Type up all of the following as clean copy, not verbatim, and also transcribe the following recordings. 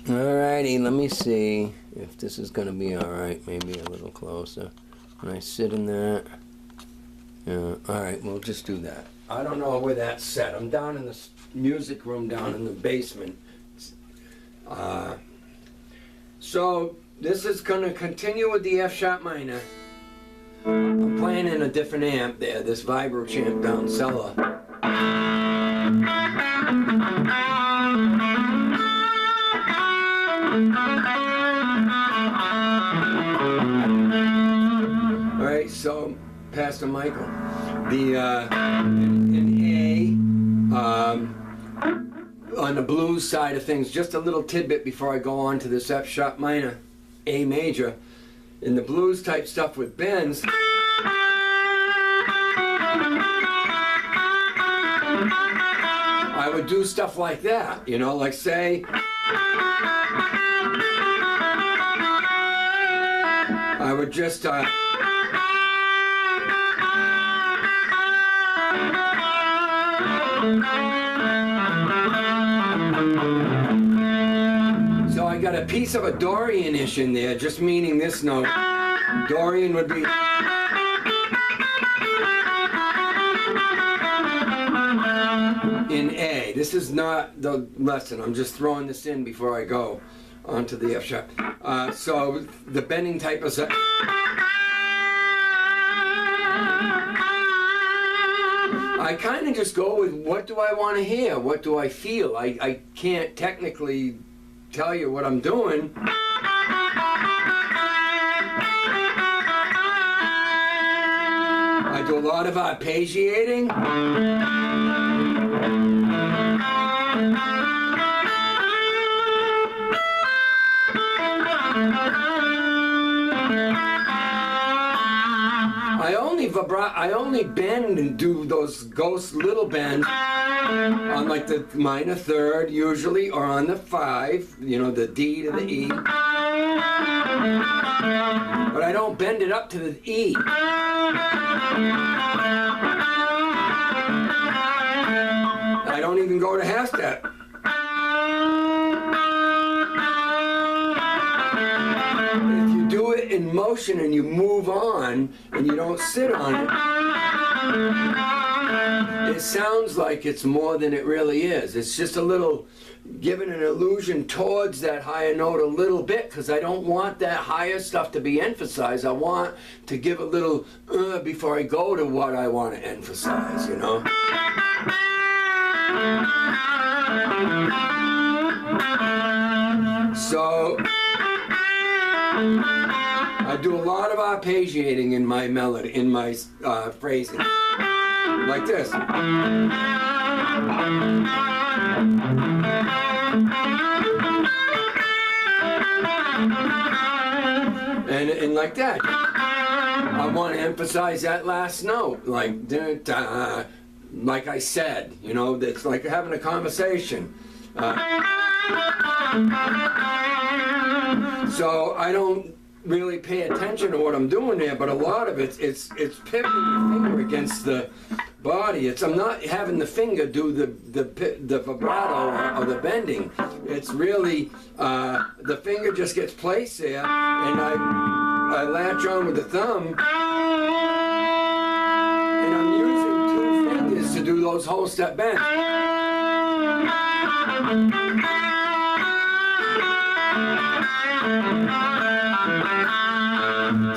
Alrighty, let me see if this is going to be alright, maybe a little closer. When I sit in that, yeah, alright, we'll just do that. I don't know where that's set. I'm down in the music room down in the basement. So this is going to continue with the F sharp minor. I'm playing in a different amp there, this vibrato amp down cellar. Alright, so Pastor Michael, the in A, on the blues side of things, just a little tidbit before I go on to this F sharp minor, A major. In the blues type stuff with bends, I would do stuff like that, you know, like say, I would just, so I got a piece of a Dorian-ish in there, just meaning this note. Dorian would be in A. This is not the lesson. I'm just throwing this in before I go onto the F sharp. So the bending type is I kind of just go with what do I want to hear? What do I feel? I can't technically tell you what I'm doing. I do a lot of arpeggiating. I only bend and do those ghost little bends on like the minor third usually, or on the 5, you know, the D to the E. But I don't bend it up to the E. I don't even go to half step. If you do it in motion and you move on and you don't sit on it, it sounds like it's more than it really is. It's just a little, giving an illusion towards that higher note a little bit, because I don't want that higher stuff to be emphasized. I want to give a little before I go to what I want to emphasize, you know? So I do a lot of arpeggiating in my melody, in my phrasing, like this. And like that. I want to emphasize that last note, like da, da, like I said, you know, it's like having a conversation. So I don't really pay attention to what I'm doing there, but a lot of it's pivoting the finger against the body. I'm not having the finger do the vibrato or the bending. It's really the finger just gets placed there, and I latch on with the thumb, and I'm using 2 fingers to do those whole step bends.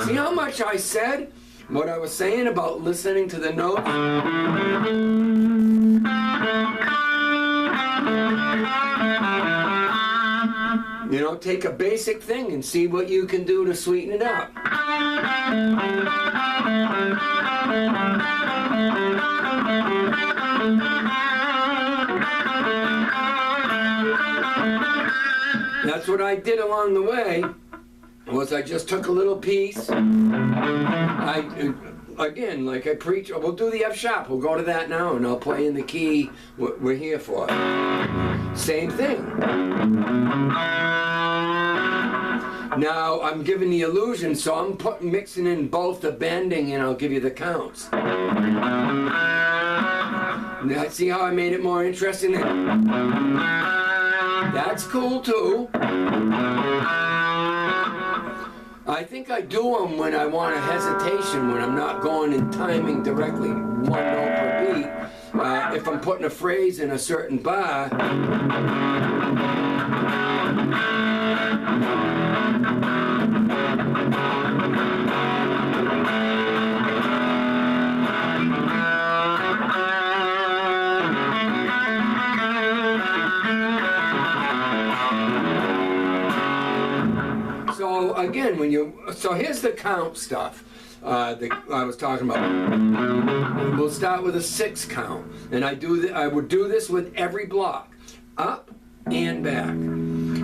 See how much I said? What I was saying about listening to the notes? You know, take a basic thing and see what you can do to sweeten it up. That's what I did along the way, was I just took a little piece. Again, like I preach, we'll do the F sharp, we'll go to that now, and I'll play in the key what we're here for. Same thing. Now I'm giving the illusion, so I'm mixing in both the bending, and I'll give you the counts. Now, see how I made it more interesting? That's cool too. I think I do them when I want a hesitation, when I'm not going and timing directly one note per beat. If I'm putting a phrase in a certain bar. So again, so here's the count stuff that I was talking about. We'll start with a 6 count, and I would do this with every block, up and back,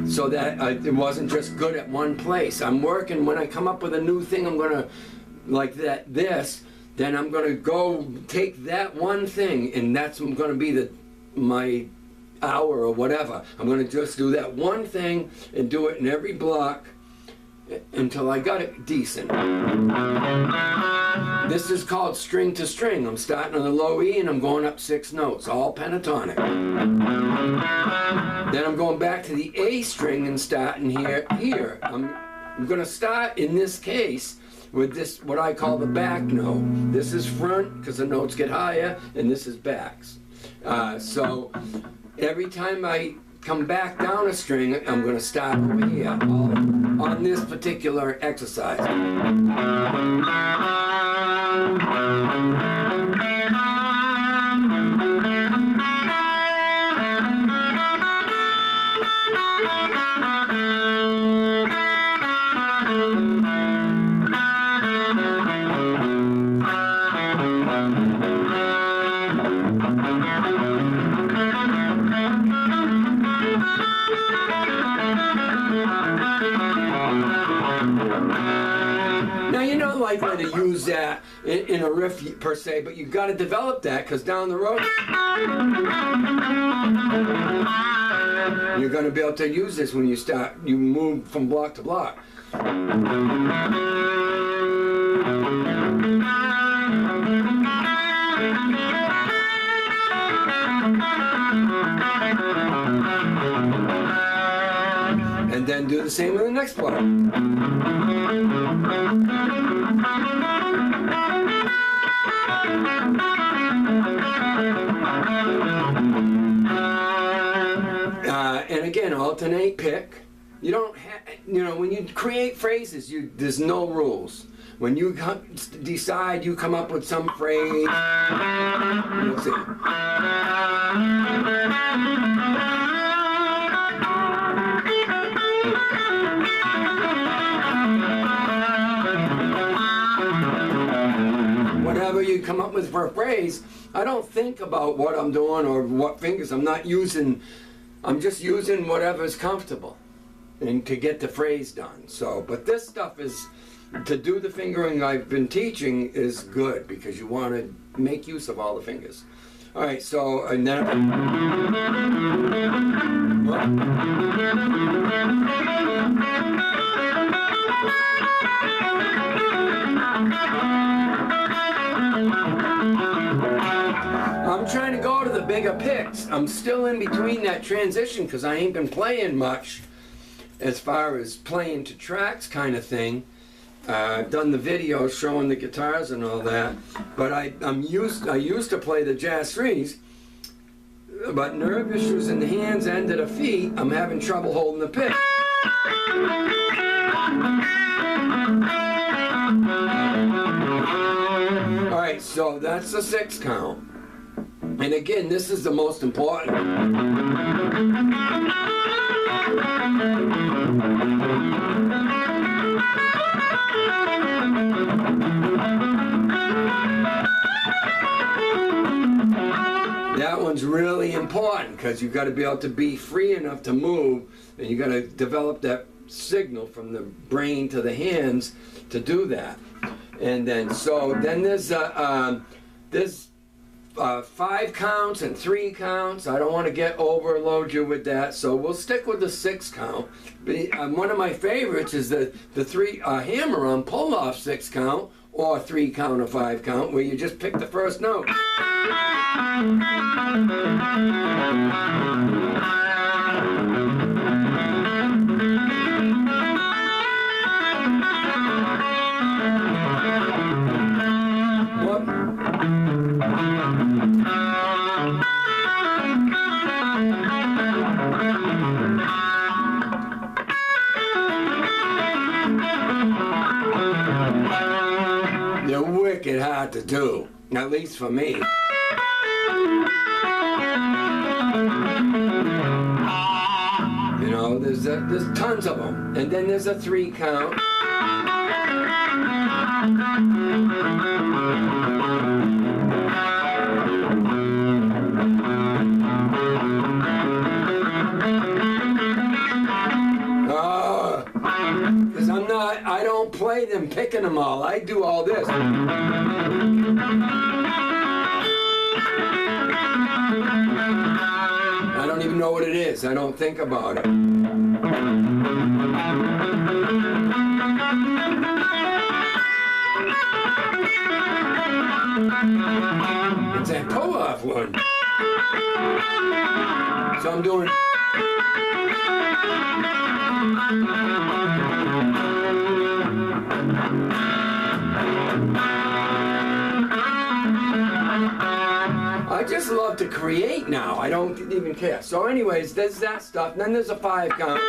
so that it wasn't just good at one place. I'm working, when I come up with a new thing, I'm gonna like this. Then I'm gonna go take that one thing, and that's gonna be my hour or whatever. I'm gonna just do that one thing and do it in every block until I got it decent. This is called string to string. I'm starting on the low E and I'm going up 6 notes, all pentatonic. Then I'm going back to the A string and starting here. I'm going to start in this case with this, what I call the back note. This is front because the notes get higher, and this is backs. So every time I come back down a string, I'm going to start over here on this particular exercise. Now, you're not likely to use that in a riff per se, but you've got to develop that, because down the road you're going to be able to use this when you move from block to block. And then do the same with the next block. And again, alternate pick. You don't have, when you create phrases, there's no rules. When you decide, you come up with some phrase. Let's see. Whatever you come up with for a phrase, I don't think about what I'm doing or what fingers. I'm just using whatever's comfortable and to get the phrase done. So, but this stuff is, to do the fingering I've been teaching is good, because you want to make use of all the fingers. All right, so, and then I'm trying to go to the bigger picks. I'm still in between that transition because I ain't been playing much as far as playing to tracks kind of thing. I've done the videos showing the guitars and all that, but I used to play the jazz threes, but nerve issues in the hands and at the feet, I'm having trouble holding the pick. All right, so that's the 6 count. And again, this is the most important. That one's really important, because you've got to be able to be free enough to move, and you've got to develop that signal from the brain to the hands to do that. And then, there's 5 counts and 3 counts. I don't want to overload you with that, so we'll stick with the 6 count. One of my favorites is the hammer-on pull-off 6 count, or 3 count or 5 count, where you just pick the first note. hard to do, at least for me. You know, there's tons of them. And then there's a 3 count. Because I don't play them picking them all. I do all this. I don't even know what it is. I don't think about it. It's a pull-off one. So I'm doing... I just love to create now. I don't even care. So anyways, there's that stuff. And then there's a 5 count.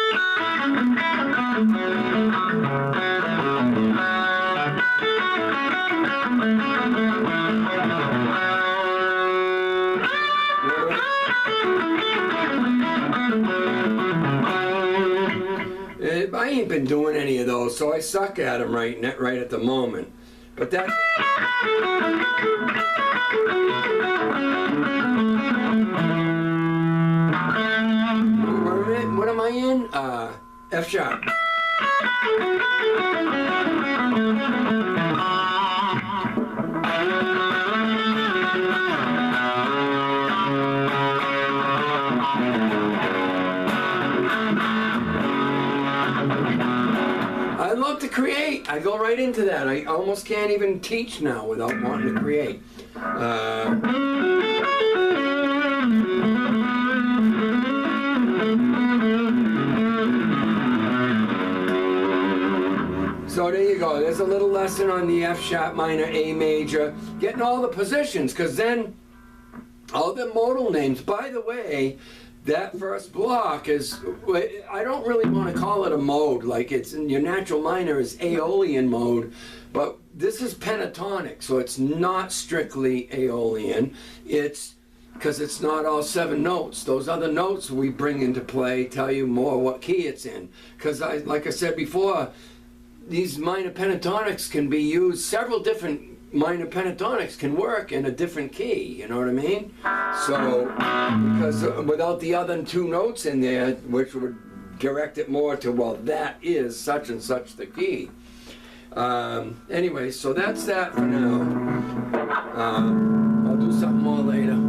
I ain't been doing any of those, so I suck at them right at the moment. But that... What am I in? F sharp. I love to create. I go right into that. I almost can't even teach now without wanting to create. So there you go. There's a little lesson on the F sharp minor, A major, getting all the positions, because then all the modal names. By the way, that first block is, I don't really want to call it a mode, like it's in your natural minor is Aeolian mode, but this is pentatonic, so it's not strictly Aeolian. It's because it's not all 7 notes. Those other notes we bring into play tell you more what key it's in. Because like I said before, these minor pentatonics can be used, several different minor pentatonics can work in a different key, you know what I mean? So, because without the other 2 notes in there, which would direct it more to, well, that is such and such the key. Anyway, so that's that for now. I'll do something more later.